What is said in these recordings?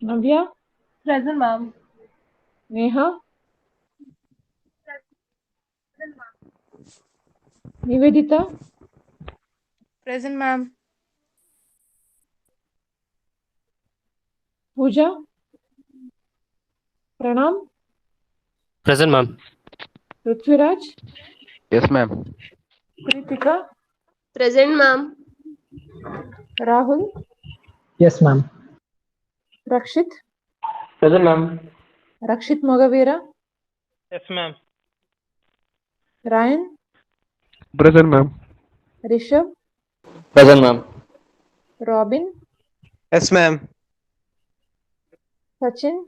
Navya, Present, ma'am. Neha, Nivedita, Present, ma'am. Pooja, Pranam, Present, ma'am. Prithviraj, Yes, ma'am. Kritika, Present, ma'am. Rahul, Yes, ma'am. Rakshit, Present, ma'am. Rakshit Mogavera, Yes, ma'am. Ryan, Present, ma'am. Rishabh, Present, ma'am. Robin, Yes, ma'am. Sachin,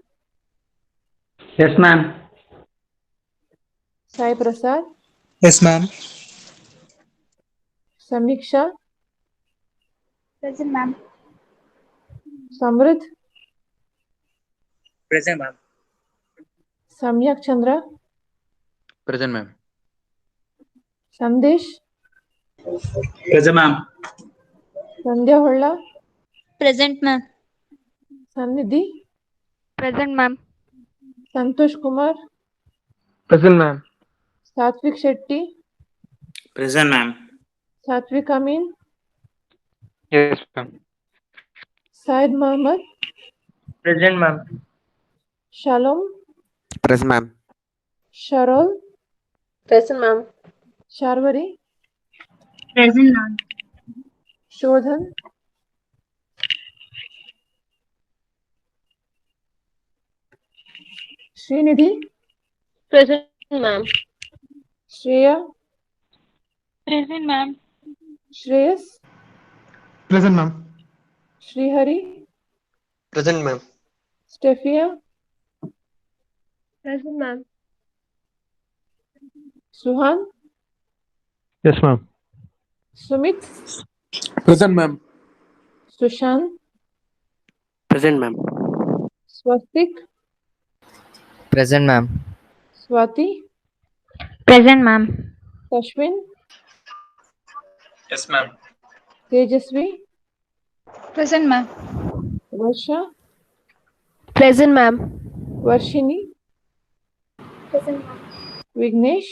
Yes, ma'am. Sai Prasad, Yes, ma'am. Samiksha, Present, ma'am. Samruddh, Present, ma'am. Samyak Chandra, Present, ma'am. Sandesh, Present, ma'am. Sandhya Holla, Present, ma'am. Sannidhi, Present, ma'am. Santosh Kumar, Present, ma'am. Satvik Shetty, Present, ma'am. Satvik Amin, Yes, ma'am. Syed Mohammed, Present, ma'am. Shalom, Present, ma'am. Sharol, Present, ma'am. Sharvari, Present, ma'am. Shodhan, Srinidhi, Present, ma'am. Shreya, Present, ma'am. Shreyas, Present, ma'am. Srihari, Present, ma'am. Stefia, Present, ma'am. Suhan, Yes, ma'am. Sumit, Present, ma'am. Sushant, Present, ma'am. Swastik, Present, ma'am. Swati, Present, ma'am. Tashwin, Yes, ma'am. Tejasvi, Present, ma'am. Varsha, Present, ma'am. Varshini, Present, ma'am. Vignesh,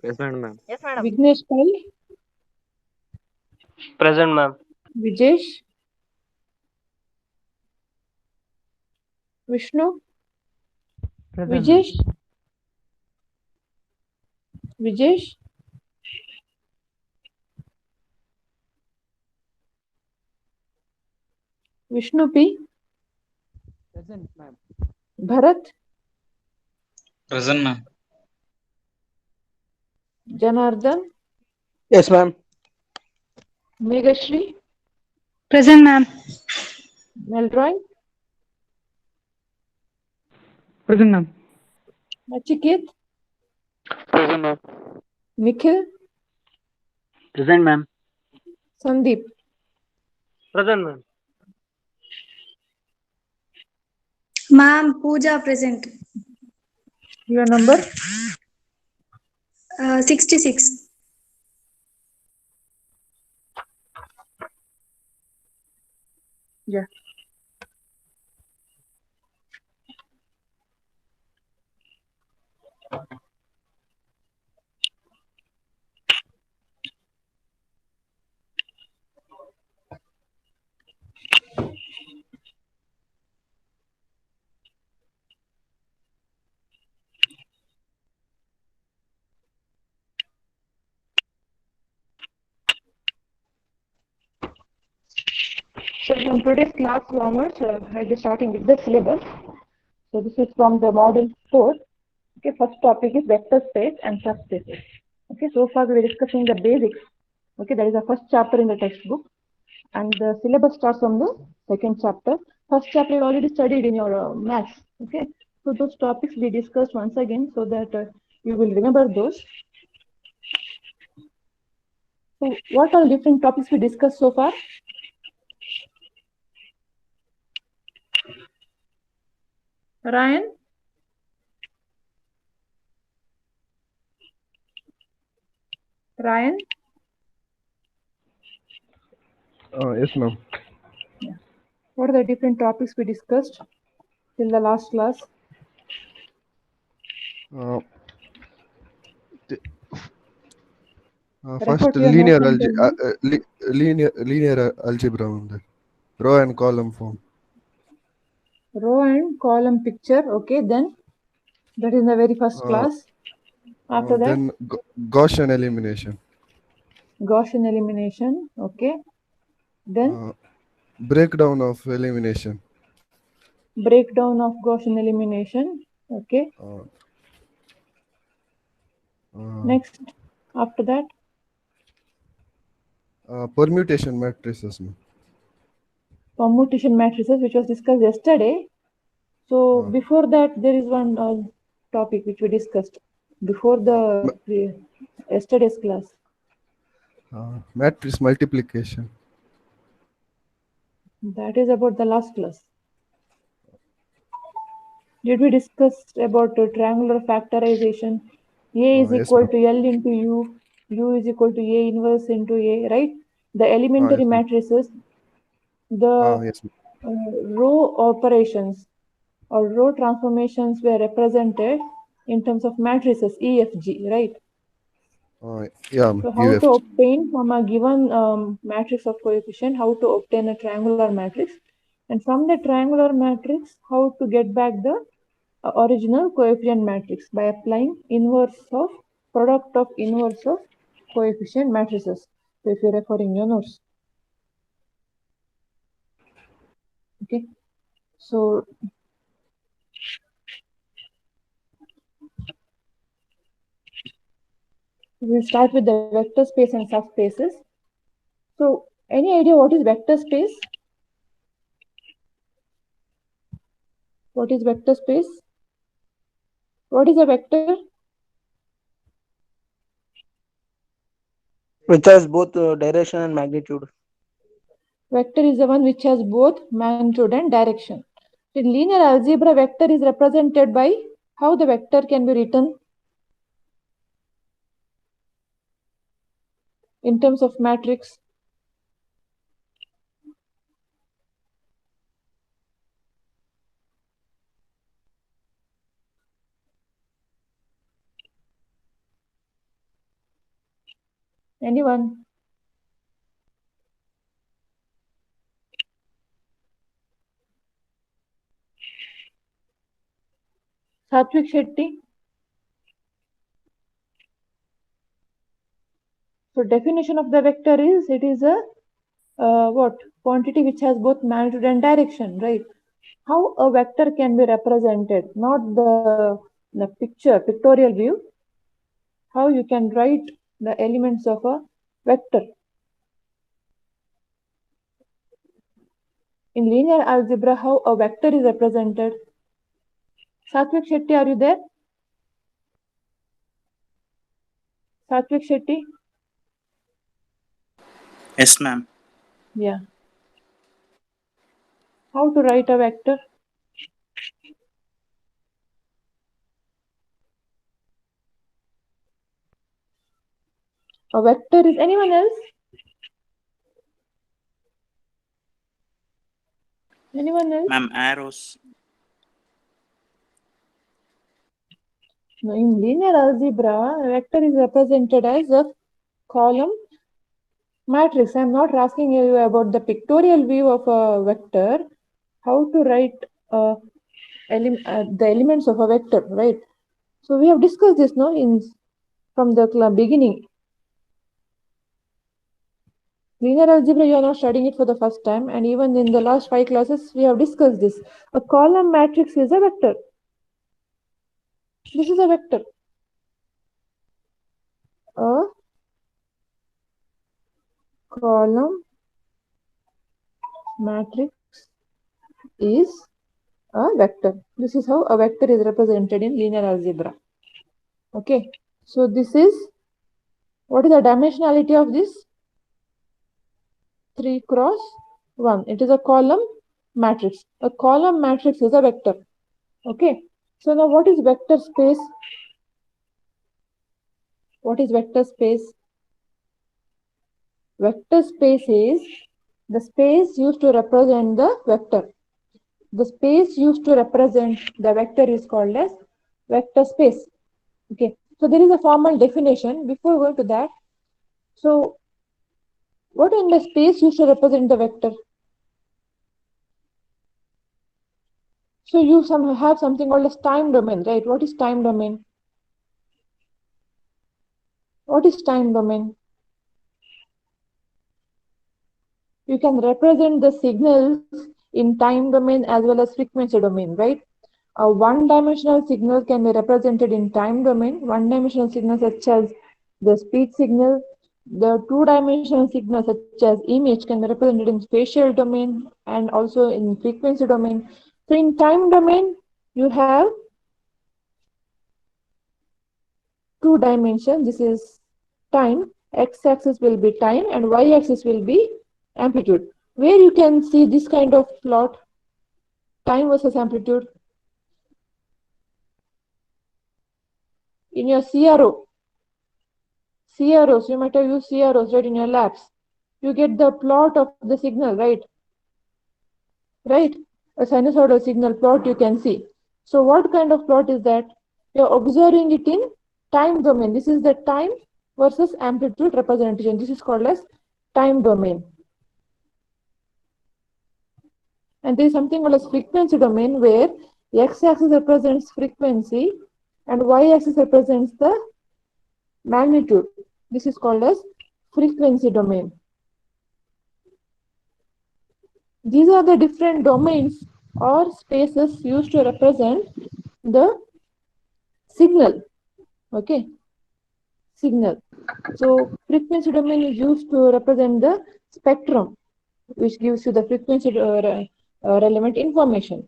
Present, ma'am. Yes, madam. Vignesh Pai, Present, ma'am. Vijesh, Vishnu, Present, Vijesh, Vijesh, Vishnu P, Present, ma'am. Bharat, Present, ma'am. Janardhan, Yes, ma'am. Megashri, Present, ma'am. Melroy, Present, ma'am. Nachiket, Present, ma'am. Nikhil, Present, ma'am. Sandeep. Present, ma'am. Ma'am, Pooja present. Your number? 66. Yeah. So from today's class onwards, I'll be starting with the syllabus. So this is from the model 4. Okay, first topic is vector space and subspaces. Okay, so far we were discussing the basics. Okay, that is the first chapter in the textbook. And the syllabus starts from the second chapter. First chapter you already studied in your maths. Okay, so those topics we discussed once again so that you will remember those. So what are different topics we discussed so far? Ryan? Ryan? Yes, ma'am. Yeah. What are the different topics we discussed till the last class? First Refer to your notes and tell me. linear algebra ఉంది. Row and column form. Row and column picture. Okay, then that is the very first class. After that, Then Gaussian elimination. Gaussian elimination. Okay, then Breakdown of elimination. breakdown of Gaussian elimination. Okay. Next, after that, Permutation matrices. permutation matrices, which was discussed yesterday. So before that, there is one topic which we discussed before the yesterday's class. Matrix multiplication. That is about the last class. Did we discuss about triangular factorization? A is Yes, equal ma'am. to L into U is equal to A inverse into A, right? The elementary Yes, ma'am. matrices, the Yes, ma'am. row operations or row transformations were represented in terms of matrices EFG, right? Yeah, So how UF. to obtain from a given matrix of coefficient, how to obtain a triangular matrix, and from the triangular matrix, how to get back the original coefficient matrix by applying inverse of product of inverse of coefficient matrices. So if you're referring your notes. Okay. So we'll start with the vector space and subspaces. So any idea what is vector space? What is vector space? What is a vector? Which has both direction and magnitude. Vector is the one which has both magnitude and direction. In linear algebra, vector is represented by how the vector can be written in terms of matrix. Anyone? Satvik Shetty. So definition of the vector is it is a what quantity which has both magnitude and direction, right? How a vector can be represented, not the pictorial view. How you can write the elements of a vector. In linear algebra, how a vector is represented. Satvik Shetty, are you there? Satvik Shetty? Yes, ma'am. Yeah. How to write a vector? A vector is anyone else? Anyone else? Ma'am, arrows. No, in linear algebra, a vector is represented as a column matrix. I am not asking you about the pictorial view of a vector. How to write the elements of a vector, right? So we have discussed this now from the beginning. Linear algebra, you are not studying it for the first time, and even in the last 5 classes, we have discussed this. A column matrix is a vector. This is a vector. A column matrix is a vector. This is how a vector is represented in linear algebra. Okay. So this is, what is the dimensionality of this? 3 cross 1. It is a column matrix. A column matrix is a vector. Okay. So now what is vector space? What is vector space? Vector space is the space used to represent the vector. The space used to represent the vector is called as vector space. Okay, so there is a formal definition. Before going to that, so what in the space used to represent the vector? So you have something called as time domain, right? What is time domain? What is time domain? You can represent the signals in time domain as well as frequency domain, right? A one-dimensional signal can be represented in time domain. One-dimensional signal such as the speech signal. The two-dimensional signal such as image can be represented in spatial domain and also in frequency domain. So in time domain, you have two dimensions. This is time. X-axis will be time and Y-axis will be amplitude. Where you can see this kind of plot, time versus amplitude. In your CROs, you might have used CROs, right, in your labs. You get the plot of the signal, right? Right? A sinusoidal signal plot you can see. So what kind of plot is that? You're observing it in time domain. This is the time versus amplitude representation. This is called as time domain. And there is something called as frequency domain where x-axis represents frequency and y-axis represents the magnitude. This is called as frequency domain. These are the different domains or spaces used to represent the signal. Okay, signal. So frequency domain is used to represent the spectrum, which gives you the frequency relevant information.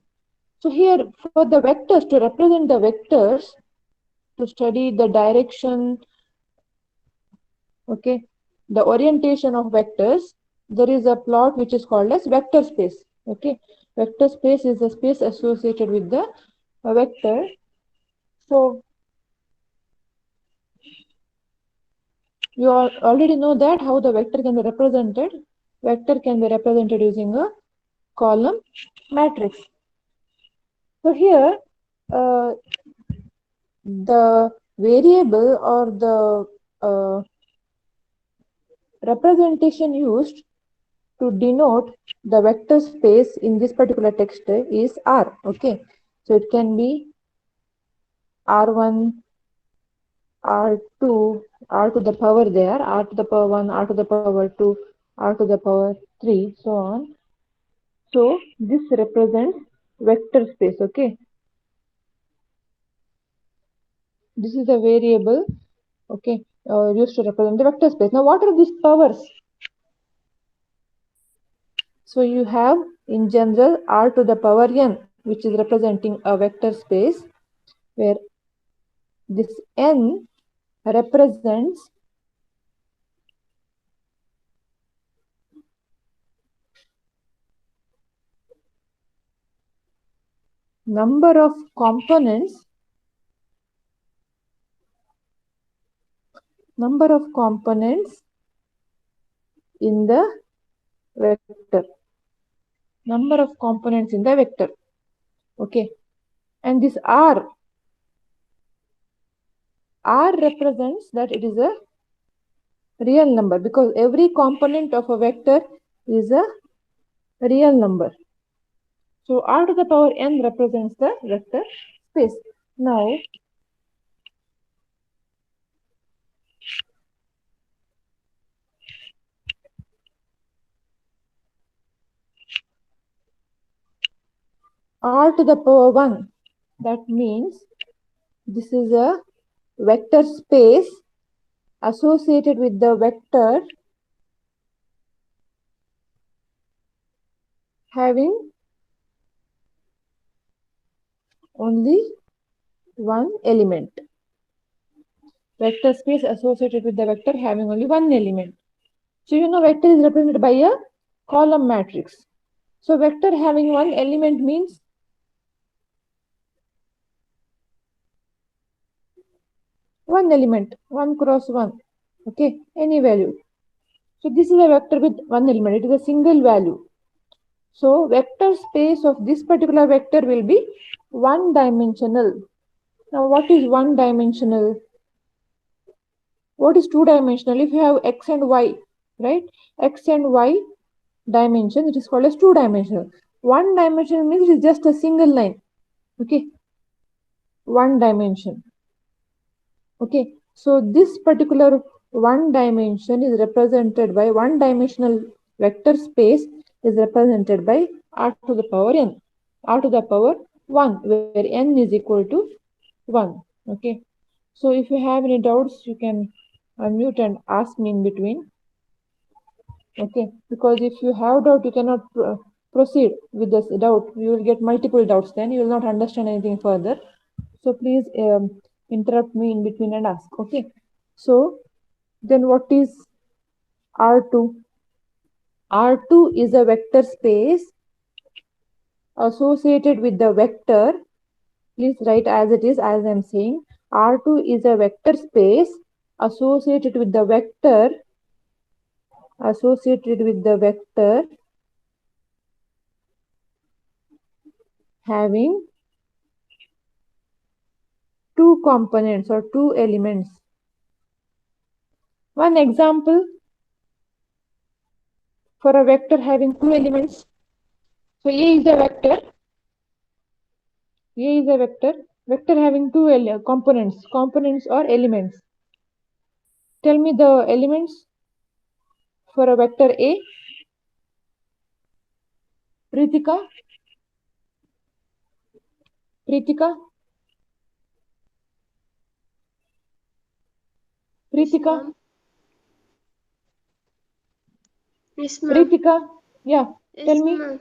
So here for the vectors, to represent the vectors, to study the direction, okay, the orientation of vectors, there is a plot which is called as vector space. Okay, vector space is the space associated with the vector. So you already know that how the vector can be represented. Vector can be represented using a column matrix. So here the variable or the representation used to denote the vector space in this particular text is R. Okay, so it can be R1, R2, R to the power there, R to the power 1, R to the power 2, R to the power 3, so on. So this represents vector space. Okay, this is a variable, okay, used to represent the vector space. Now what are these powers? So you have in general R to the power n, which is representing a vector space where this n represents number of components in the vector. Number of components in the vector. Okay, and this R represents that it is a real number because every component of a vector is a real number. So R to the power n represents the vector space. Now R to the power 1, that means this is a vector space associated with the vector having only one element. Vector space associated with the vector having only one element. So you know vector is represented by a column matrix. So vector having one element means one element, 1 cross 1, okay, any value. So this is a vector with one element. It is a single value. So vector space of this particular vector will be one dimensional. Now what is one dimensional? What is two dimensional? If you have x and y, right? X and y dimension, it is called as two dimensional. One dimensional means it is just a single line. Okay. One dimension. Okay. So this particular one dimension is represented by one dimensional vector space is represented by r to the power n, r to the power 1, where n is equal to 1. Okay. So if you have any doubts, you can unmute and ask me in between. Okay, because if you have doubt, you cannot proceed with this doubt. You will get multiple doubts, then you will not understand anything further. So please interrupt me in between and ask. Okay. So then what is R2? R2 is a vector space associated with the vector. Please write as it is, as I am saying. R2 is a vector space associated with the vector having two components or two elements. One example for a vector having two elements. So A is a vector. A is a vector having two components or elements. Tell me the elements for a vector A. Pritika? Pritika? Pritika? Yes, ma'am. Pritika? Yeah. Yes, Tell me. ma'am.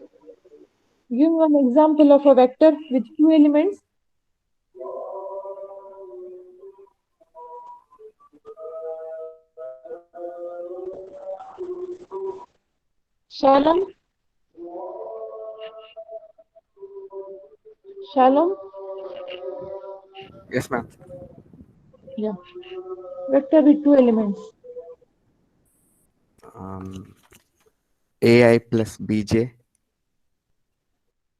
Give me one example of a vector with two elements. Shalom? Shalom? Yes, ma'am. Yeah. Vector with two elements. AI plus BJ.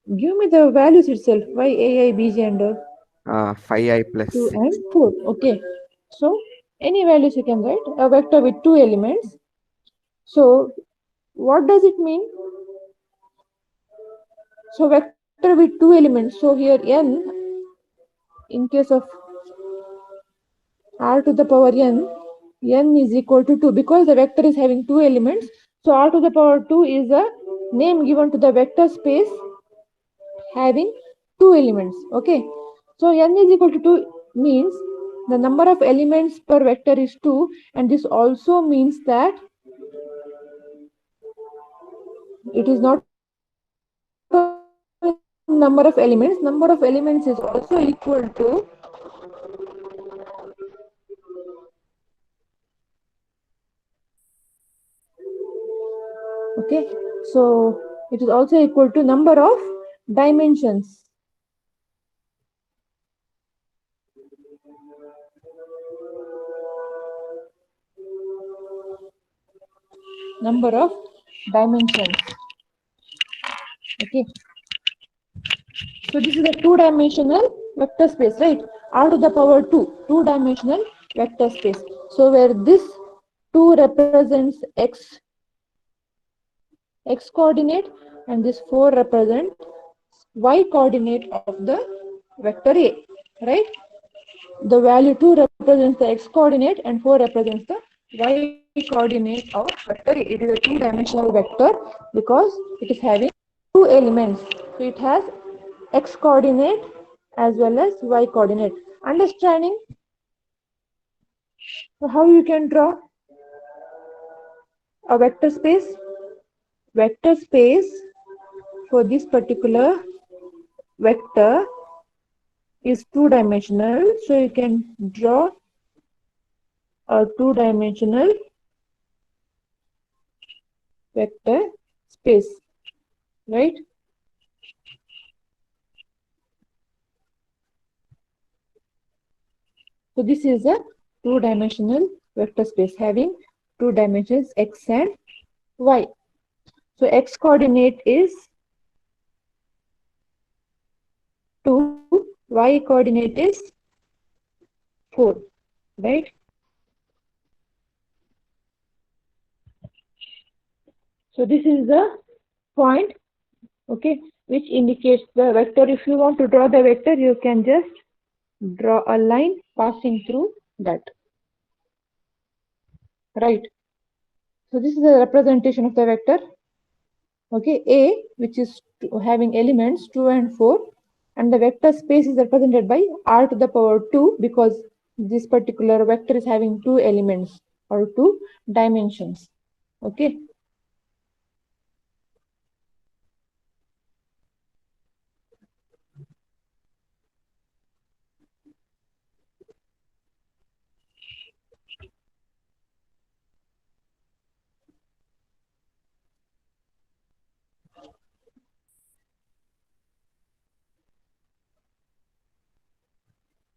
Give me the values itself. Why AI, BJ and 5i plus 2 6. and 4. Okay. So any values you can write. A vector with two elements. So what does it mean? So vector with two elements. So here n, in case of r to the power n is equal to 2 because the vector is having two elements. So r to the power 2 is a name given to the vector space having two elements. Okay. So n is equal to 2 means the number of elements per vector is 2, and this also means that it is not number of elements is also equal to okay, so it is also equal to number of dimensions. Number of dimensions. Okay. So this is a two-dimensional vector space, right? R to the power 2, two-dimensional vector space. So where this 2 represents x coordinate and this 4 represents y coordinate of the vector A, right? The value 2 represents the x coordinate and 4 represents the y coordinate of vector A. It is a two-dimensional vector because it is having two elements. So it has x coordinate as well as y coordinate. Understanding? So how you can draw a vector space? Vector space for this particular vector is two-dimensional. So you can draw a two-dimensional vector space, right? So this is a two-dimensional vector space having two dimensions x and y. So x coordinate is 2, y coordinate is 4, right? So this is the point, okay, which indicates the vector. If you want to draw the vector, you can just draw a line passing through that, right? So this is the representation of the vector, okay, A, which is having elements 2 and 4, and the vector space is represented by r to the power 2 because this particular vector is having 2 elements or 2 dimensions, okay.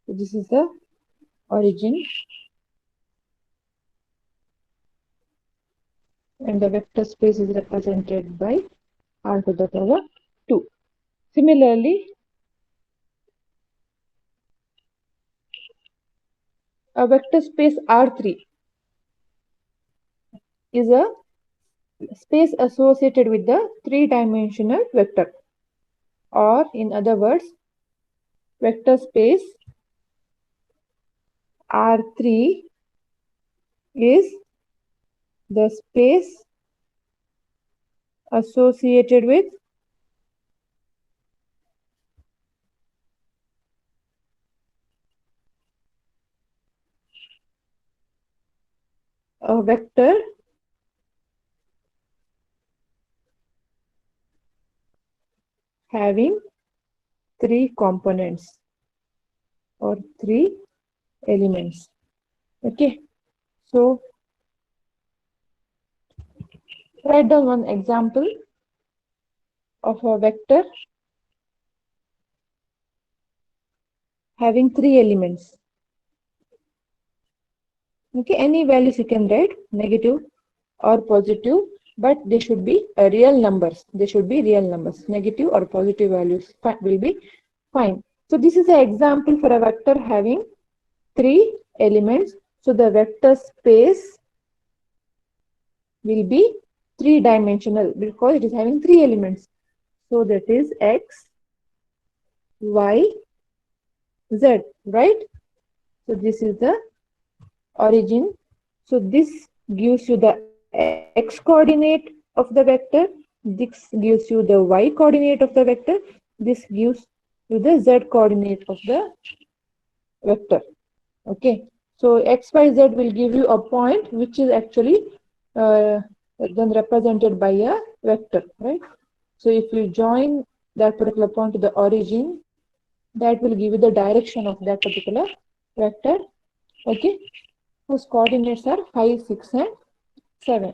So this is the origin, and the vector space is represented by r to the power 2. Similarly, a vector space R3 is a space associated with the three-dimensional vector, or in other words, vector space R3 is the space associated with a vector having three components or three elements, okay. So write down one example of a vector having three elements, okay. Any values you can write, negative or positive, but they should be real numbers. They should be real numbers. Negative or positive values will be fine. So this is an example for a vector having three elements. So the vector space will be three-dimensional because it is having three elements. So that is x, y, z, right? So this is the origin. So this gives you the x coordinate of the vector. This gives you the y coordinate of the vector. This gives you the z coordinate of the vector. Okay. So x, y, z will give you a point which is actually then represented by a vector, right? So if you join that particular point to the origin, that will give you the direction of that particular vector. Okay. Whose coordinates are 5, 6, and 7.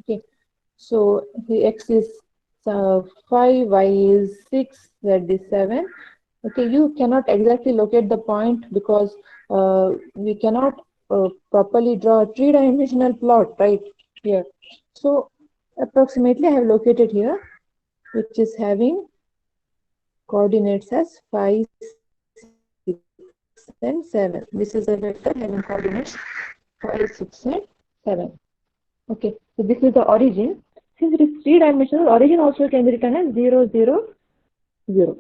Okay. So the x is 5, y is 6, z is 7. Okay, you cannot exactly locate the point because we cannot properly draw a three-dimensional plot right here. So approximately I have located here, which is having coordinates as 5, 6, and 7. This is a vector having coordinates 5, 6, and 7. Okay, so this is the origin. Since it is three-dimensional, origin also can be written as 0, 0, 0.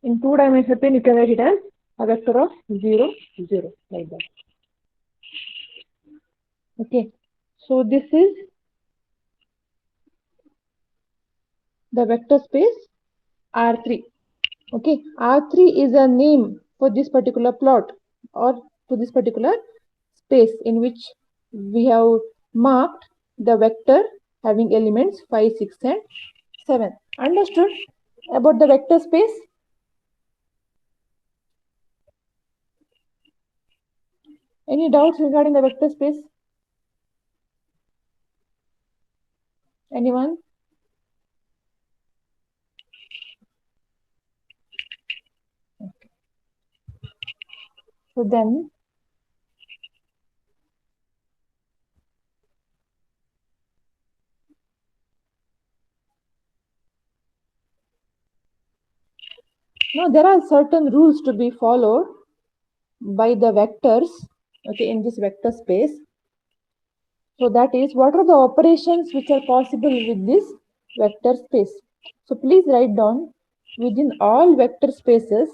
In two-dimensional plane, you can write it as a vector of 0, 0, like that. Okay, so this is the vector space R3. Okay, R3 is a name for this particular plot or to this particular space in which we have marked the vector having elements 5, 6, and 7. Understood about the vector space? Any doubts regarding the vector space? Anyone? Okay. So then Now there are certain rules to be followed by the vectors, okay, in this vector space. So that is, what are the operations which are possible with this vector space? So please write down, within all vector spaces,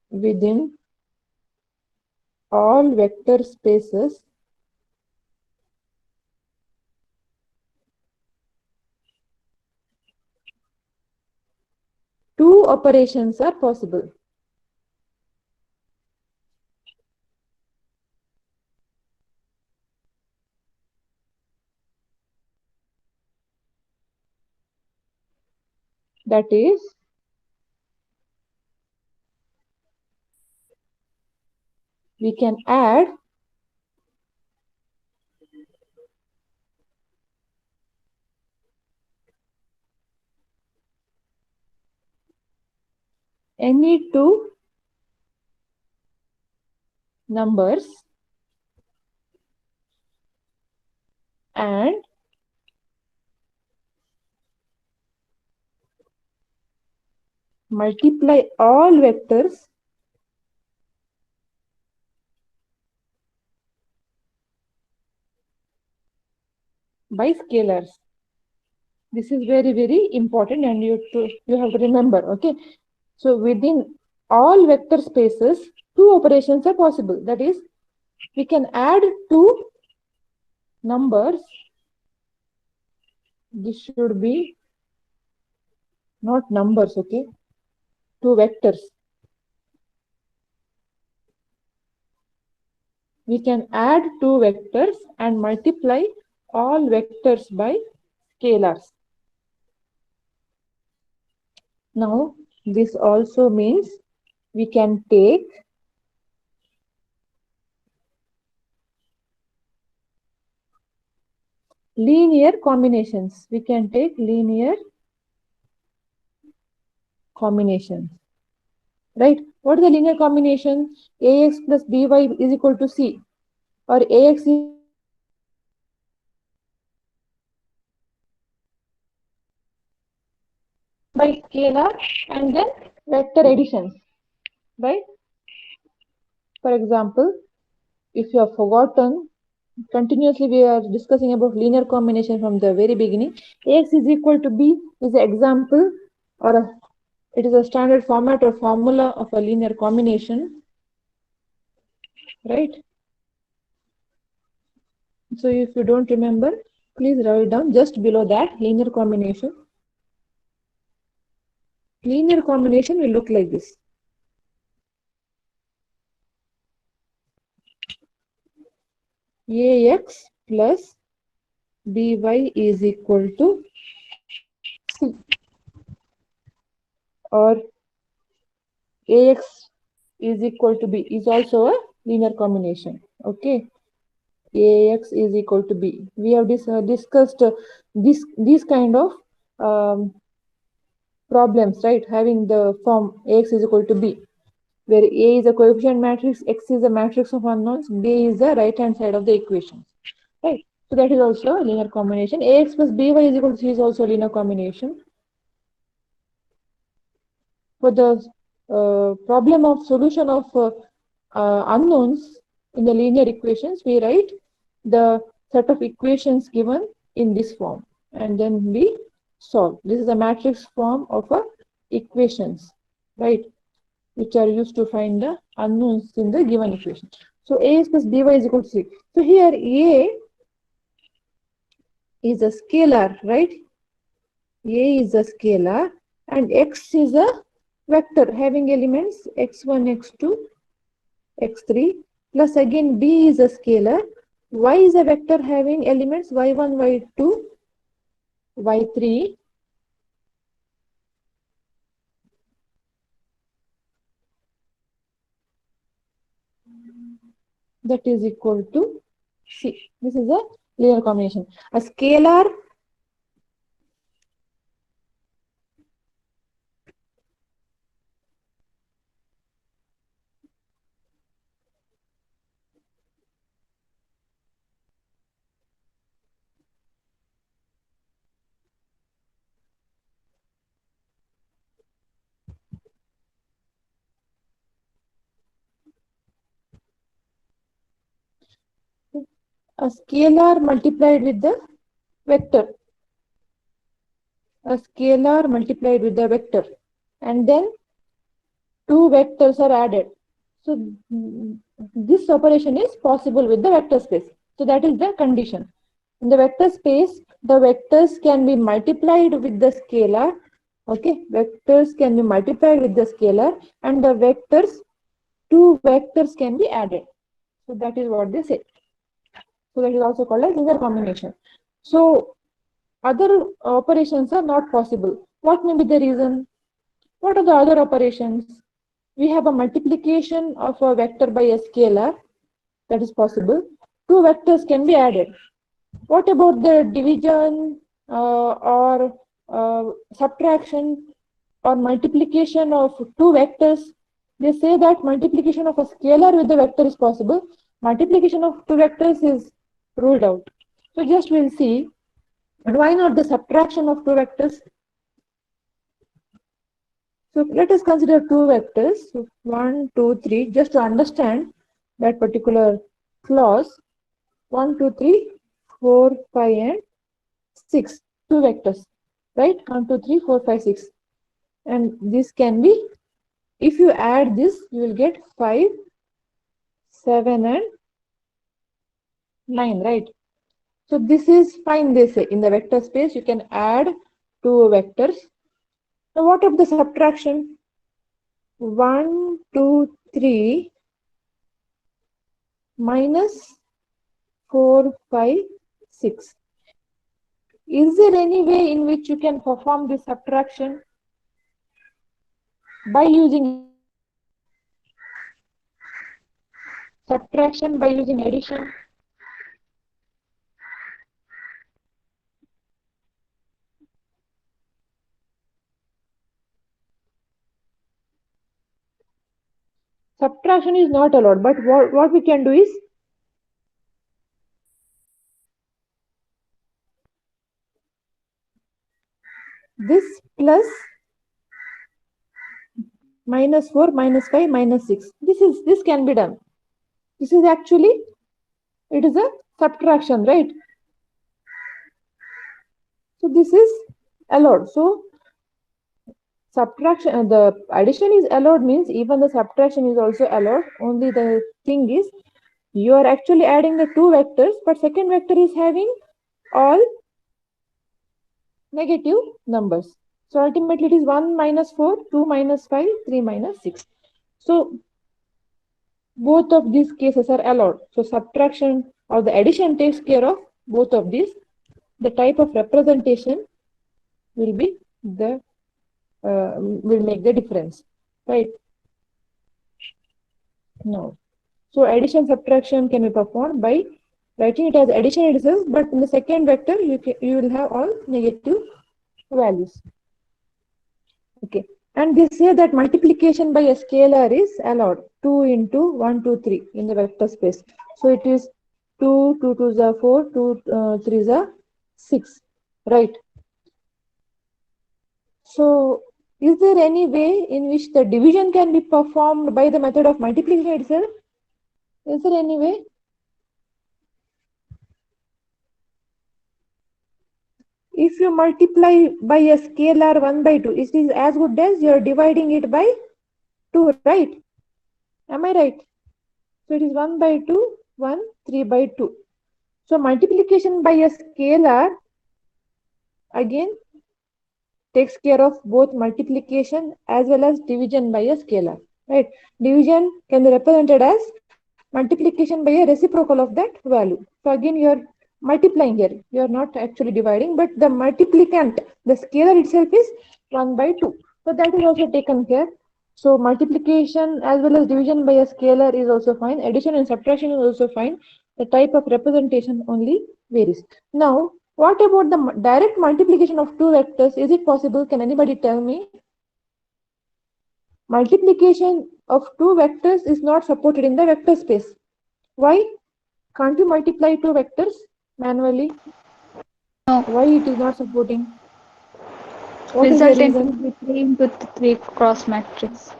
within all vector spaces, two operations are possible. That is, we can add any two numbers and multiply all vectors by scalars. This is very, very important, and you have to remember, okay? So within all vector spaces, two operations are possible. That is, we can add two numbers. This should be not numbers, okay? Two vectors. We can add two vectors and multiply all vectors by scalars. Now, this also means we can take linear combinations. We can take linear combinations. Right? What is the linear combination? Ax plus by is equal to c, or ax is by scalar and then vector additions, right? For example, if you have forgotten, continuously we are discussing about linear combination from the very beginning. Ax is equal to b is an example, or it is a standard format or formula of a linear combination, right? So if you don't remember, please write down just below that linear combination. Linear combination will look like this. Ax plus by is equal to c, or Ax is equal to b is also a linear combination. Okay, Ax is equal to b. We have discussed these kind of problems, right? Having the form Ax is equal to b, where A is a coefficient matrix, X is a matrix of unknowns, B is the right hand side of the equation, right? So that is also a linear combination. Ax plus by is equal to c is also a linear combination. For the problem of solution of unknowns in the linear equations, we write the set of equations given in this form and then we solve. This is a matrix form of equations, right, which are used to find the unknowns in the given equation. So Ax plus by is equal to c. So here A is a scalar, right? A is a scalar and X is a vector having elements x1, x2, x3, plus again B is a scalar, Y is a vector having elements y1, y2, y3, that is equal to C. This is a linear combination. A scalar a scalar multiplied with the vector. A scalar multiplied with the vector. And then two vectors are added. So this operation is possible with the vector space. So that is the condition. In the vector space, the vectors can be multiplied with the scalar. Okay, vectors can be multiplied with the scalar, and the vectors, two vectors can be added. So that is what they say. So that is also called as linear combination. So other operations are not possible. What may be the reason? What are the other operations? We have a multiplication of a vector by a scalar. That is possible. Two vectors can be added. What about the division or subtraction or multiplication of two vectors? They say that multiplication of a scalar with the vector is possible. Multiplication of two vectors is ruled out. So just we'll see. And why not the subtraction of two vectors? So let us consider two vectors, 1, 2, 3, just to understand that particular clause. 1, 2, 3, 4, 5, and 6. Two vectors, right? 1, 2, 3, 4, 5, 6. And this can be, if you add this, you will get 5, 7, and 9, right? So this is fine, they say. In the vector space, you can add two vectors. Now, what of the subtraction? 1, 2, 3 minus 4, 5, 6. Is there any way in which you can perform this subtraction by using addition? Subtraction is not allowed, but what we can do is this plus minus 4 minus 5 minus 6. This can be done. This is actually, it is a subtraction, right? So this is allowed. So subtraction, the addition is allowed means even the subtraction is also allowed. Only the thing is, you are actually adding the two vectors, but second vector is having all negative numbers. So ultimately it is 1 minus 4, 2 minus 5, 3 minus 6. So both of these cases are allowed. So subtraction or the addition takes care of both of these. The type of representation will be the will make the difference, right? No. So addition subtraction can be performed by writing it as addition itself, but in the second vector you will have all negative values. Okay, and they say that multiplication by a scalar is allowed. 2 into 1, 2, 3 in the vector space. So it is 2, 2 2s are 4, 2 3s are 6, right? So is there any way in which the division can be performed by the method of multiplication itself? Is there any way? If you multiply by a scalar 1 by 2, it is as good as you are dividing it by 2, right? Am I right? So it is 1 by 2, 1, 3 by 2. So multiplication by a scalar again takes care of both multiplication as well as division by a scalar, right? Division can be represented as multiplication by a reciprocal of that value. So again you are multiplying here. You are not actually dividing, but the multiplicand, the scalar itself is 1 by 2. So that is also taken care. So multiplication as well as division by a scalar is also fine. Addition and subtraction is also fine. The type of representation only varies. Now, what about the direct multiplication of two vectors? Is it possible? Can anybody tell me? Multiplication of two vectors is not supported in the vector space. Why? Can't you multiply two vectors manually? No. Why it is not supporting? What is the Result reason? into 3 into 3 cross matrix.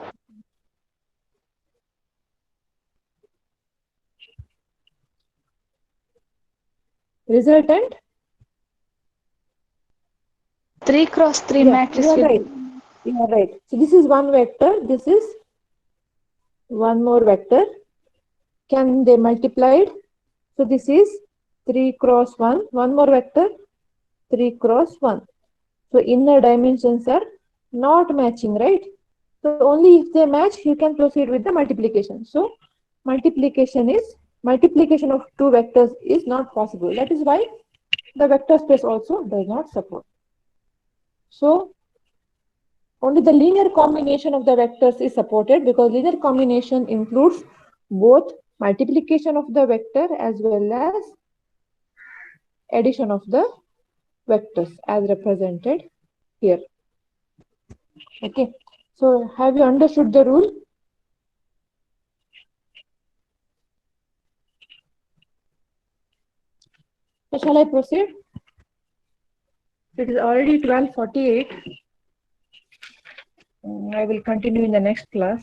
Resultant? 3 cross 3 Yeah, matrix you are with right. You are right. So this is one vector. This is one more vector. Can they multiplied? So this is 3 cross 1. One more vector. 3 cross 1. So inner dimensions are not matching, right? So only if they match, you can proceed with the multiplication. So multiplication of two vectors is not possible. That is why the vector space also does not support. So only the linear combination of the vectors is supported, because linear combination includes both multiplication of the vector as well as addition of the vectors as represented here. Okay, so have you understood the rule? So shall I proceed? It is already 12:48. I will continue in the next class.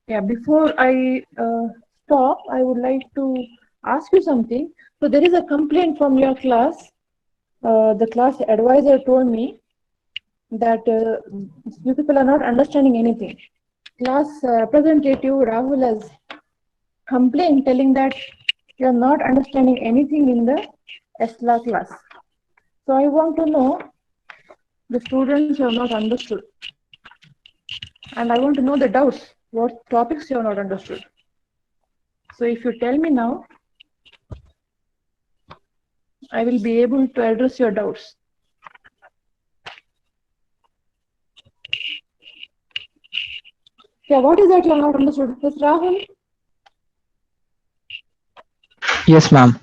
Yeah, before I stop, I would like to ask you something. So there is a complaint from your class. The class advisor told me that you people are not understanding anything. Class representative Rahul has complained, telling that you are not understanding anything in the ESLA class. So I want to know the students have not understood, and I want to know the doubts, what topics you have not understood. So if you tell me now, I will be able to address your doubts. Yeah, what is that you have not understood? Yes, Rahul? Yes, ma'am.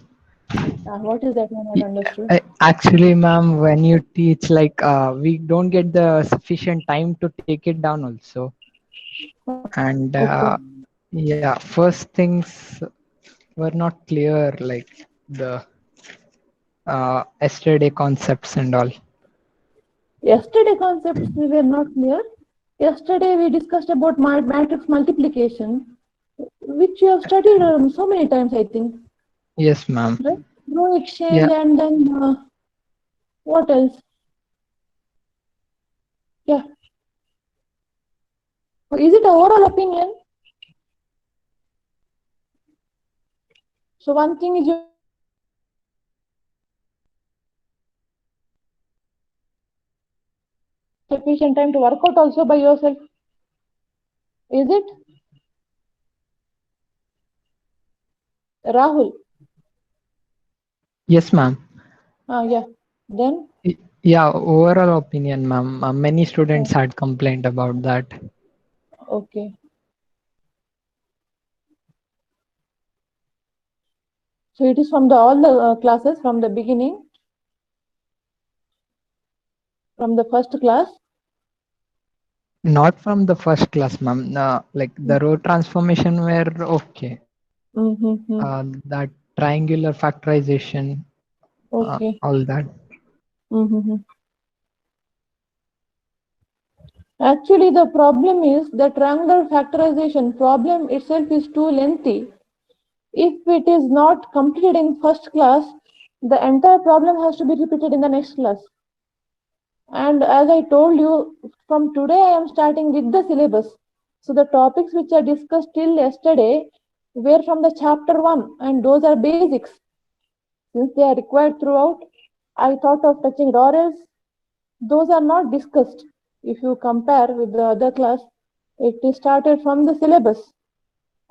What is that you have not understood? Actually, ma'am, when you teach, like, we don't get the sufficient time to take it down also. And Okay. yeah, first things were not clear, like the yesterday concepts and all. Yesterday concepts were not clear. Yesterday we discussed about matrix multiplication, which you have studied so many times, I think. Yes, ma'am. Right? Row exchange, Yeah. and then what else? Yeah. Is it an oral opinion? So one thing is you sufficient time to work out also by yourself. Is it? Rahul? Yes, ma'am. Yeah. Then? Yeah, overall opinion, ma'am. Many students had complained about that. Okay. So it is from all the classes from the beginning, from the first class? Not from the first class, ma'am. Like the row transformation were okay. That triangular factorization, Okay. all that. Actually, the problem is the triangular factorization problem itself is too lengthy. If it is not completed in first class, the entire problem has to be repeated in the next class. And as I told you, from today I am starting with the syllabus. So the topics which are discussed till yesterday were from the chapter 1, and those are basics. Since they are required throughout, I thought of touching it, or else those are not discussed. If you compare with the other class, it is started from the syllabus.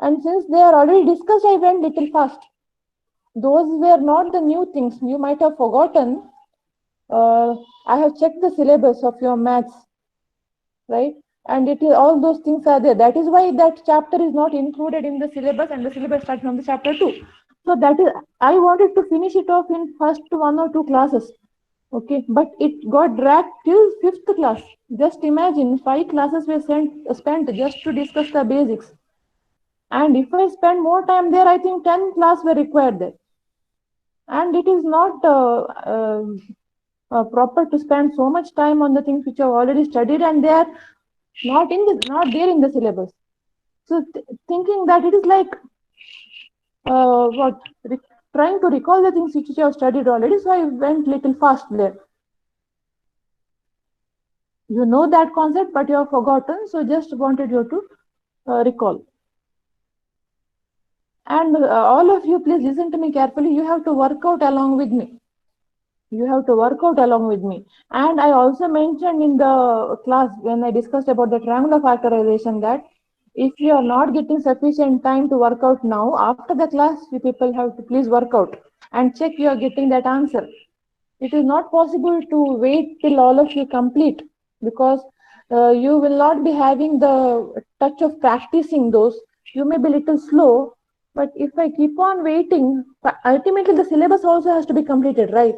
And since they are already discussed, I went little fast. Those were not the new things. You might have forgotten. I have checked the syllabus of your maths, right? And it is all those things are there. That is why that chapter is not included in the syllabus, and the syllabus starts from the chapter 2. So that is, I wanted to finish it off in first 1 or 2 classes. Okay, but it got dragged till 5th class. Just imagine, 5 classes were spent just to discuss the basics. And if I spend more time there, I think 10 classes were required there. And it is not proper to spend so much time on the things which you have already studied, and they are not there in the syllabus. So thinking that it is like trying to recall the things which you have studied already, so I went little fast there. You know that concept, but you have forgotten, so just wanted you to recall. And all of you, please listen to me carefully. You have to work out along with me. You have to work out along with me. And I also mentioned in the class when I discussed about the triangular factorization that if you are not getting sufficient time to work out now, after the class, you people have to please work out and check you are getting that answer. It is not possible to wait till all of you complete, because you will not be having the touch of practicing those. You may be a little slow, but if I keep on waiting, ultimately the syllabus also has to be completed, right?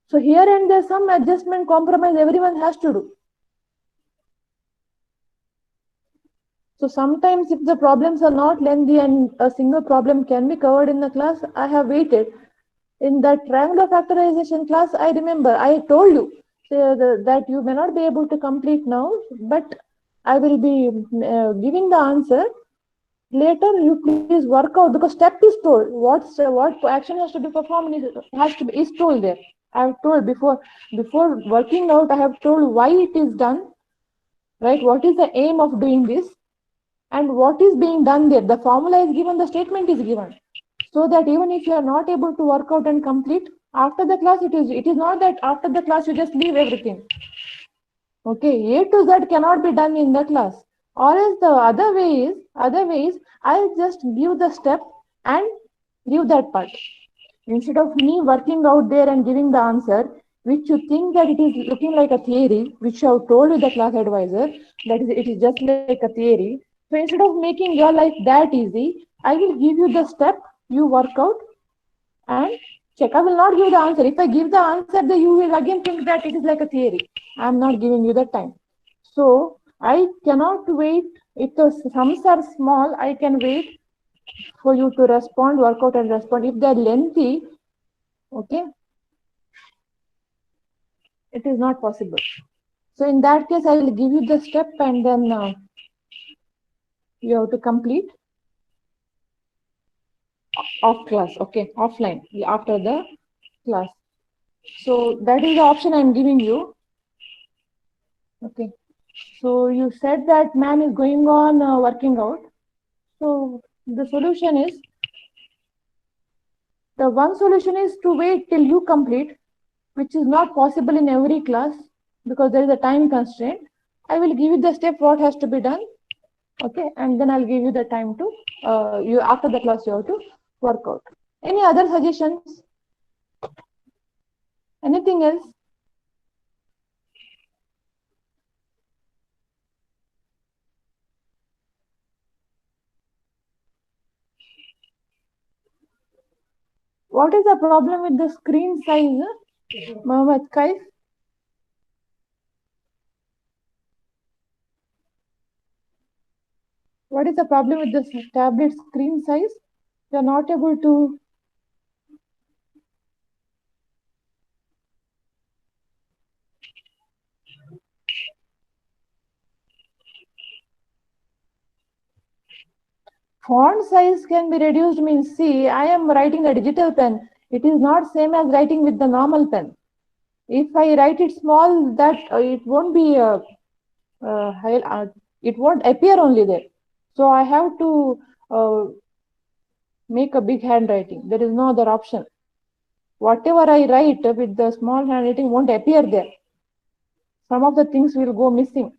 So here and there, some adjustment, compromise, everyone has to do. So sometimes if the problems are not lengthy and a single problem can be covered in the class, I have waited. In that triangular factorization class, I remember I told you that you may not be able to complete now, but I will be giving the answer. Later, you please work out, because step is told. What action has to be performed is told there. I have told before working out. I have told why it is done, right? What is the aim of doing this, and what is being done there? The formula is given, the statement is given, so that even if you are not able to work out and complete after the class, it is not that after the class you just leave everything. Okay, A to Z cannot be done in the class. Or else the other way is I'll just give the step and leave that part. Instead of me working out there and giving the answer, which you think that it is looking like a theory, which I have told you the class advisor, that is, it is just like a theory. So instead of making your life that easy, I will give you the step, you work out and check. I will not give the answer. If I give the answer, then you will again think that it is like a theory. I am not giving you the time. So I cannot wait. If the sums are small, I can wait for you to respond, work out and respond. If they are lengthy, okay, it is not possible. So in that case, I will give you the step and then you have to complete off class, okay, offline, after the class. So that is the option I am giving you. Okay. So you said that man is going on working out. So the solution is, the one solution is to wait till you complete, which is not possible in every class because there is a time constraint. I will give you the step what has to be done. Okay, and then I'll give you the time to you after the class you have to work out. Any other suggestions? Anything else? What is the problem with the screen size, Mohammed Kaif? What is the problem with the tablet screen size? You are not able to. Font size can be reduced means, see, I am writing a digital pen. It is not same as writing with the normal pen. If I write it small, that it won't be, it won't appear only there. So I have to make a big handwriting. There is no other option. Whatever I write with the small handwriting won't appear there. Some of the things will go missing.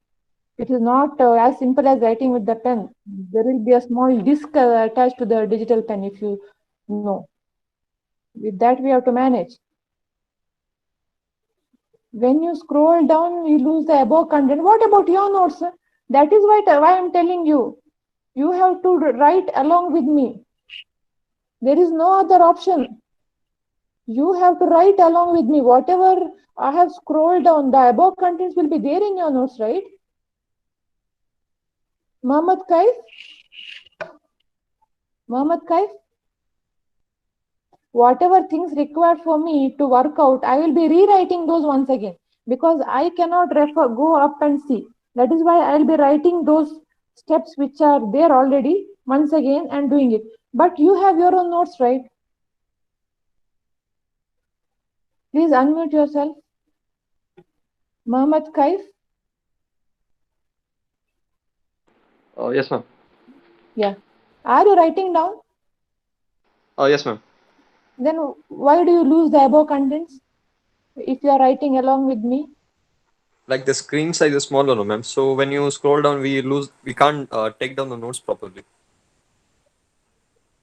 It is not as simple as writing with the pen. There will be a small disc attached to the digital pen, if you know. With that, we have to manage. When you scroll down, you lose the above content. What about your notes? That is why I am telling you. You have to write along with me. There is no other option. You have to write along with me. Whatever I have scrolled down, the above contents will be there in your notes, right? Mohammed Kaif? Mohammed Kaif? Whatever things required for me to work out, I will be rewriting those once again, because I cannot go up and see. That is why I will be writing those steps which are there already once again and doing it. But you have your own notes, right? Please unmute yourself. Mohammed Kaif. Yes, ma'am. Yeah. Are you writing down? Yes, ma'am. Then why do you lose the above contents if you are writing along with me? Like the screen size is smaller, no, ma'am. So when you scroll down, we can't take down the notes properly.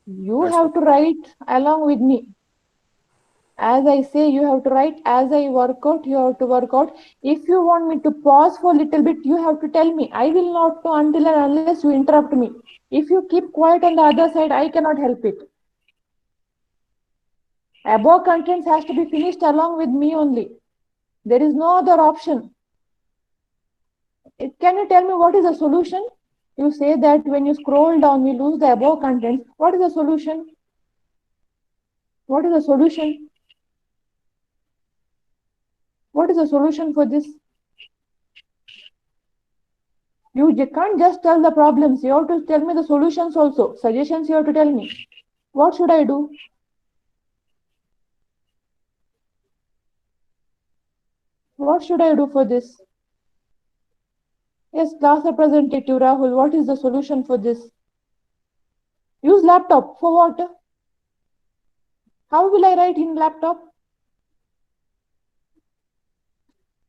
You have to write along with me. As I say, you have to write. As I work out, you have to work out. If you want me to pause for a little bit, you have to tell me. I will not know until and unless you interrupt me. If you keep quiet on the other side, I cannot help it. Above contents has to be finished along with me only. There is no other option. Can you tell me what is the solution? You say that when you scroll down, we lose the above contents. What is the solution? What is the solution? What is the solution for this? You can't just tell the problems. You have to tell me the solutions also. Suggestions you have to tell me. What should I do? What should I do for this? Yes, class representative Rahul, what is the solution for this? Use laptop. For what? How will I write in laptop?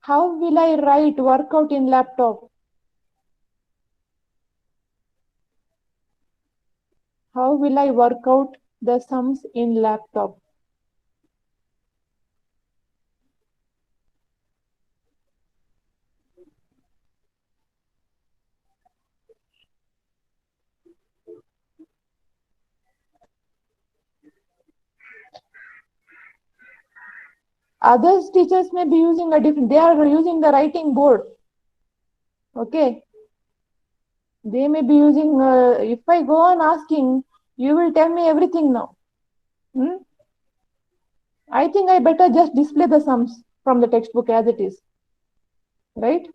How will I write workout in laptop? How will I work out the sums in laptop? Others teachers may be using a different, they are using the writing board. Okay. They may be using, if I go on asking, you will tell me everything now. I think I better just display the sums from the textbook as it is. Right?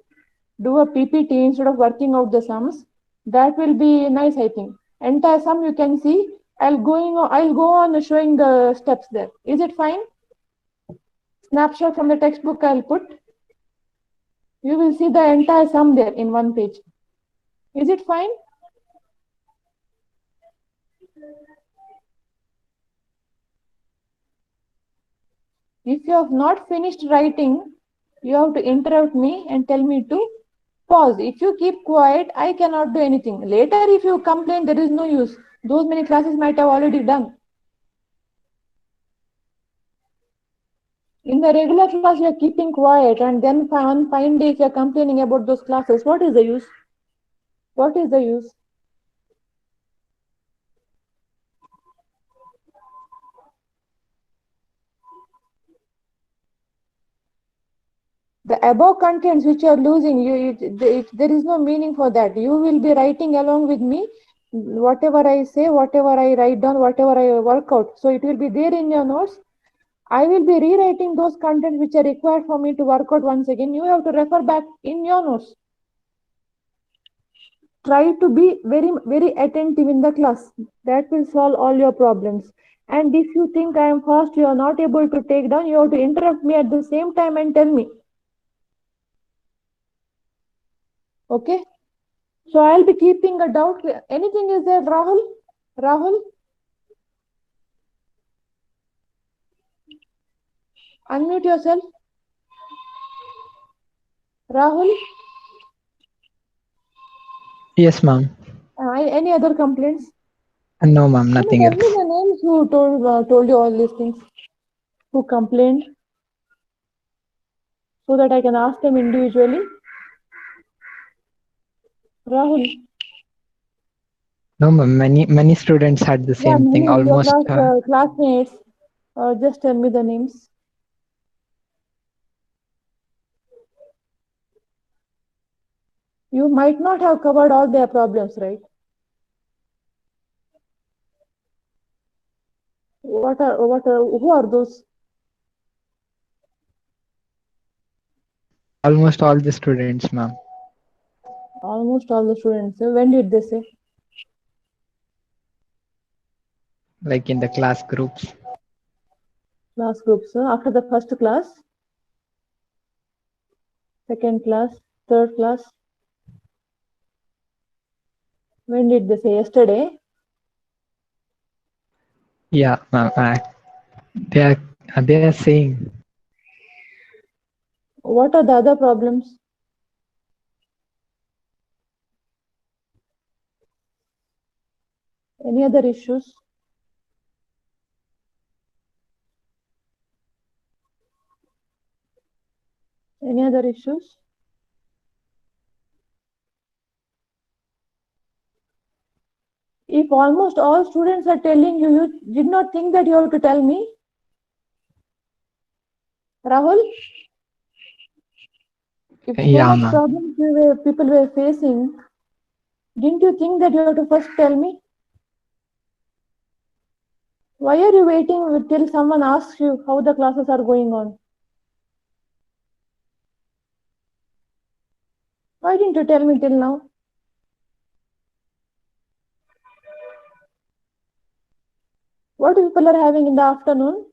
Do a PPT instead of working out the sums. That will be nice, I think. Entire sum you can see. I'll go on showing the steps there. Is it fine? Snapshot from the textbook I'll put. You will see the entire sum there in one page. Is it fine? If you have not finished writing, you have to interrupt me and tell me to pause. If you keep quiet, I cannot do anything. Later, if you complain, there is no use. Those many classes might have already done. In the regular class, you are keeping quiet, and then on fine days, you are complaining about those classes. What is the use? What is the use? The above contents which you are losing, there is no meaning for that. You will be writing along with me. Whatever I say, whatever I write down, whatever I work out. So it will be there in your notes. I will be rewriting those contents which are required for me to work out once again. You have to refer back in your notes. Try to be very, very attentive in the class. That will solve all your problems. And if you think I am fast, you are not able to take down, you have to interrupt me at the same time and tell me. Okay? So I'll be keeping a doubt. Anything is there, Rahul? Rahul? Unmute yourself. Rahul? Yes, ma'am. Any other complaints? No, ma'am, nothing Tell else. me the names who told you all these things, who complained, so that I can ask them individually. Rahul? No, ma'am, many students had the same thing. Your Almost. classmates. Just tell me the names. You might not have covered all their problems, right? Who are those? Almost all the students, ma'am. Almost all the students. When did they say? like in the class groups. Class groups, after the first class, second class, third class. When did they say? Yesterday? Yeah, ma'am. They are saying. What are the other problems? Any other issues? Any other issues? If almost all students are telling you, you did not think that you have to tell me? Rahul? If so Yeah, much ma'am. problems people were facing, didn't you think that you have to first tell me? Why are you waiting till someone asks you how the classes are going on? Why didn't you tell me till now? What people are having in the afternoon?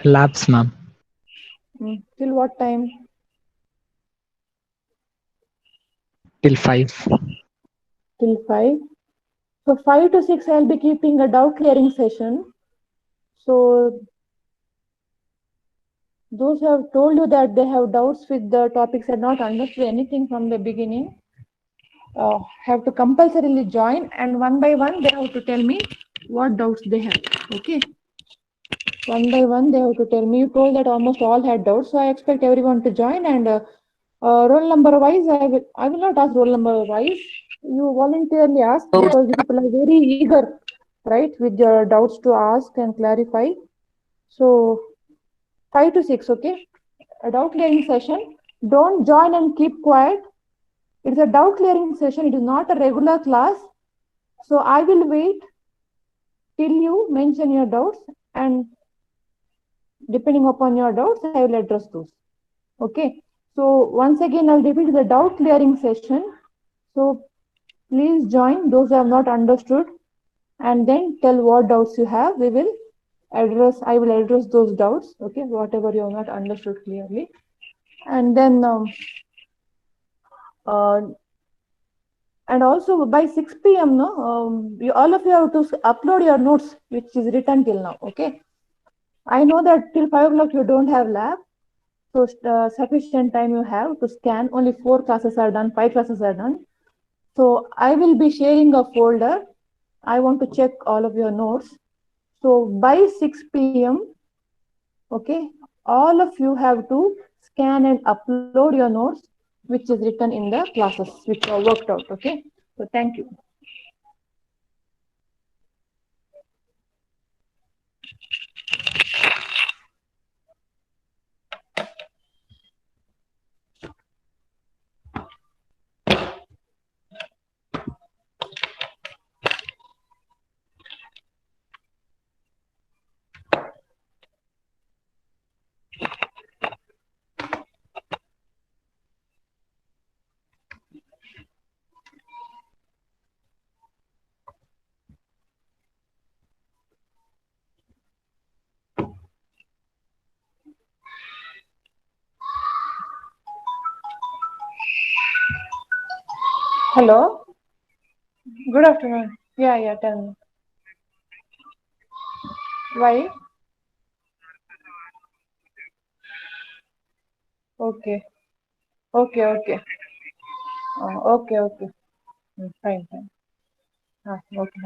Labs, ma'am. Till what time? Till 5. Till 5. So 5 to 6, I'll be keeping a doubt clearing session. So those who have told you that they have doubts with the topics and not understood anything from the beginning, have to compulsorily join, and one by one they have to tell me what doubts they have. Okay. One by one they have to tell me. You told that almost all had doubts, so I expect everyone to join, and roll number wise, I will not ask roll number wise. You voluntarily ask because you people are very eager, right, with your doubts to ask and clarify. So 5 to 6, okay? A doubt clearing session. Don't join and keep quiet. It's a doubt clearing session. It is not a regular class. So I will wait till you mention your doubts, and depending upon your doubts, I will address those. Okay. So once again, I'll repeat the doubt clearing session. So please join those who have not understood, and then tell what doubts you have. I will address those doubts. Okay. Whatever you have not understood clearly. And then and also by 6 p.m. No, all of you have to upload your notes, which is written till now. Okay. I know that till 5 o'clock you don't have lab, so sufficient time you have to scan. Only 4 classes are done, 5 classes are done. So I will be sharing a folder. I want to check all of your notes. So by 6 p.m. okay, all of you have to scan and upload your notes, which is written in the classes, which are worked out. Okay. So thank you. Hello. Good afternoon. Yeah, tell me. Why? Okay. Okay. Okay. Fine. Okay.